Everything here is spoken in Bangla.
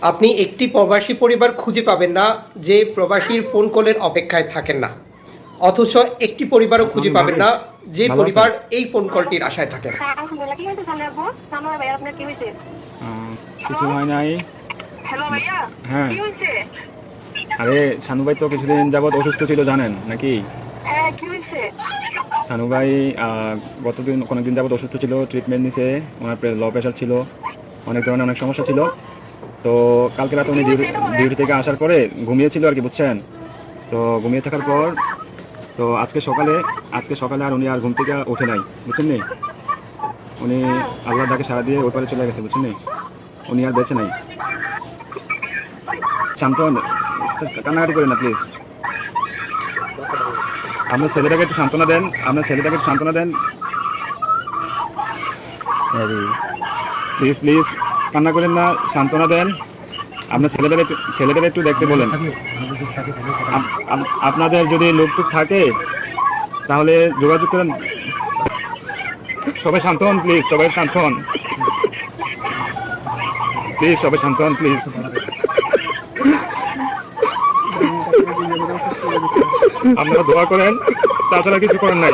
আপনি একটি প্রবাসী পরিবার খুঁজে পাবেন না যে প্রবাসীর ফোন কলের অপেক্ষায় থাকেন না, অথচ একটি পরিবারও খুঁজে আসসালামু পাবেন ভাই, না যে ভালো পরিবার আছেন? এই ফোন কলটির আশায় থাকেন। হ্যাঁ, আলহামদুলিল্লাহ। কি হয়েছে সামনে আপু? সামনে ভাই আপনার কি হয়েছে? কিছু হয় নাই। হ্যালো ভাইয়া, হ্যাঁ, কি হয়েছে? আরে সানু ভাই তো কিছুদিন যাবৎ অসুস্থ ছিল জানেন নাকি? হ্যাঁ, কি হয়েছে? সানু ভাই কয়েকদিন যাবৎ অসুস্থ ছিল, ট্রিটমেন্ট নিছে। ওনার লো প্রেশার ছিল, অনেক ধরনের অনেক সমস্যা ছিল। তো কালকে রাতে কি উনি হয়েছে এটা বলেন? ডিউটি থেকে আসার পরে ঘুমিয়েছিল আর কি, বুঝছেন? তো ঘুমিয়ে থাকার পর তো আজকে সকালে আর উনি আর ঘুম থেকে ওঠে নাই, বুঝছেন নি? উনি হ্যাঁ, আল্লাহর ডাকে সাড়া দিয়ে ওই পারে চলে গেছে, বুঝছেন নি? উনি আর বেঁচে নাই। শান্ত হন, কান্নাকাটি করেন না প্লিজ। আপনার ছেলেটাকে একটু সান্ত্বনা দেন, প্লিজ প্লিজ, কান্না করেন না, সান্ত্বনা দেন। আপনার ছেলেদের একটু দেখতে বলেন। আপনাদের যদি লোকটুক থাকে তাহলে যোগাযোগ করেন। সবাই শান্ত হন প্লিজ, সবাই শান্ত হন প্লিজ, সবাই শান্ত হন প্লিজ। আপনারা দোয়া করেন, তাছাড়া কিছু করেন নাই।